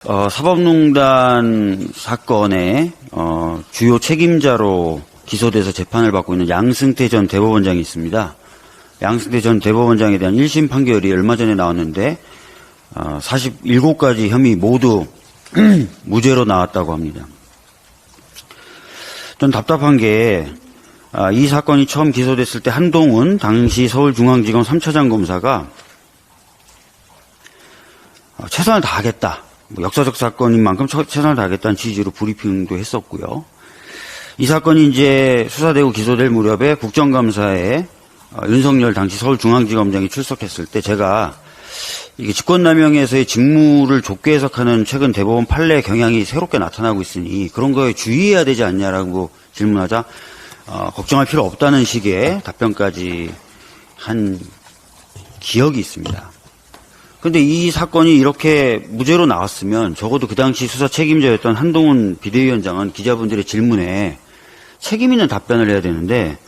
사법농단 사건의 주요 책임자로 기소돼서 재판을 받고 있는 양승태 전 대법원장이 있습니다. 양승태 전 대법원장에 대한 1심 판결이 얼마 전에 나왔는데 47가지 혐의 모두 무죄로 나왔다고 합니다. 좀 답답한 게 이 사건이 처음 기소됐을 때 한동훈 당시 서울중앙지검 3차장 검사가 최선을 다하겠다. 역사적 사건인 만큼 최선을 다하겠다는 취지로 브리핑도 했었고요. 이 사건이 이제 수사되고 기소될 무렵에 국정감사에 윤석열 당시 서울중앙지검장이 출석했을 때 제가 이게 직권남용에서의 직무를 좁게 해석하는 최근 대법원 판례 경향이 새롭게 나타나고 있으니 그런 거에 주의해야 되지 않냐라고 질문하자 걱정할 필요 없다는 식의 답변까지 한 기억이 있습니다. 그런데 이 사건이 이렇게 무죄로 나왔으면 적어도 그 당시 수사 책임자였던 한동훈 비대위원장은 기자분들의 질문에 책임 있는 답변을 해야 되는데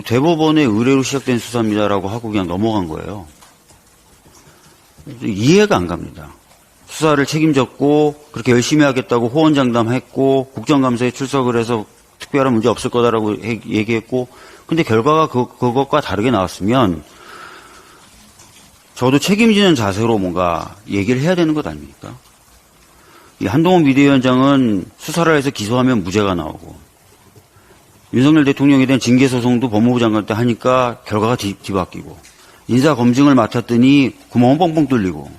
대법원의 의뢰로 시작된 수사입니다라고 하고 그냥 넘어간 거예요. 이해가 안 갑니다. 수사를 책임졌고 그렇게 열심히 하겠다고 호언장담했고 국정감사에 출석을 해서 특별한 문제 없을 거다라고 얘기했고 근데 결과가 그것과 다르게 나왔으면 저도 책임지는 자세로 뭔가 얘기를 해야 되는 것 아닙니까? 이 한동훈 비대위원장은 수사를 해서 기소하면 무죄가 나오고 윤석열 대통령에 대한 징계소송도 법무부 장관 때 하니까 결과가 뒤바뀌고 인사검증을 맡았더니 구멍은 뻥뻥 뚫리고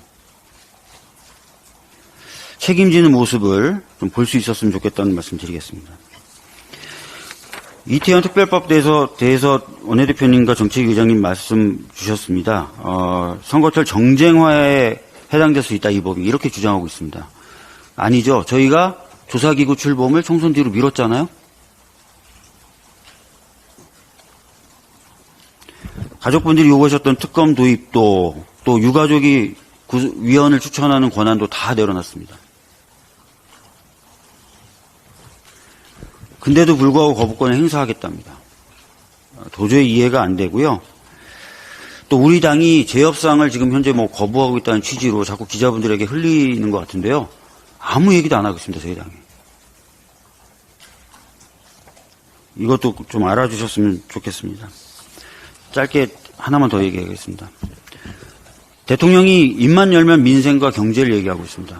책임지는 모습을 좀 볼 수 있었으면 좋겠다는 말씀 드리겠습니다. 이태원 특별법 대해서 원내대표님과 정책위의장님 말씀 주셨습니다. 선거철 정쟁화에 해당될 수 있다 이 법이 이렇게 주장하고 있습니다. 아니죠. 저희가 조사기구 출범을 총선 뒤로 미뤘잖아요. 가족분들이 요구하셨던 특검 도입도 또 유가족이 위원을 추천하는 권한도 다 내려놨습니다. 근데도 불구하고 거부권을 행사하겠답니다. 도저히 이해가 안 되고요. 또 우리 당이 재협상을 지금 현재 거부하고 있다는 취지로 자꾸 기자분들에게 흘리는 것 같은데요. 아무 얘기도 안 하고 있습니다. 저희 당이. 이것도 좀 알아주셨으면 좋겠습니다. 짧게 하나만 더 얘기하겠습니다. 대통령이 입만 열면 민생과 경제를 얘기하고 있습니다.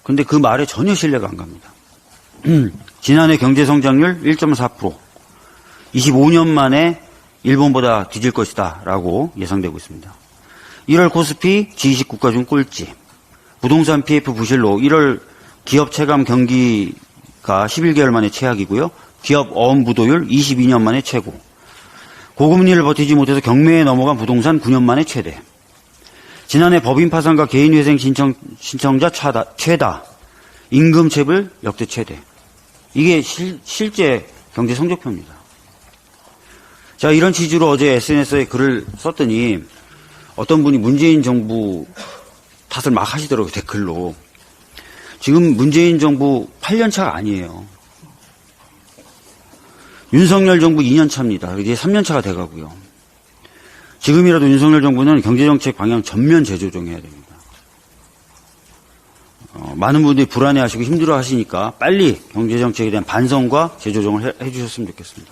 근데 그 말에 전혀 신뢰가 안 갑니다. 지난해 경제성장률 1.4%, 25년 만에 일본보다 뒤질 것이다 라고 예상되고 있습니다. 1월 코스피 G20 국가 중 꼴찌, 부동산 PF 부실로 1월 기업 체감 경기가 11개월 만에 최악이고요. 기업 어음 부도율 22년 만에 최고, 고금리를 버티지 못해서 경매에 넘어간 부동산 9년 만에 최대, 지난해 법인 파산과 개인회생 신청자 최다, 임금체불 역대 최대. 이게 실제 경제 성적표입니다. 자, 이런 취지로 어제 SNS에 글을 썼더니 어떤 분이 문재인 정부 탓을 막 하시더라고요, 댓글로. 지금 문재인 정부 8년 차가 아니에요. 윤석열 정부 2년 차입니다. 이제 3년 차가 돼가고요. 지금이라도 윤석열 정부는 경제정책 방향 전면 재조정해야 됩니다. 많은 분들이 불안해하시고 힘들어하시니까 빨리 경제정책에 대한 반성과 재조정을 해주셨으면 좋겠습니다.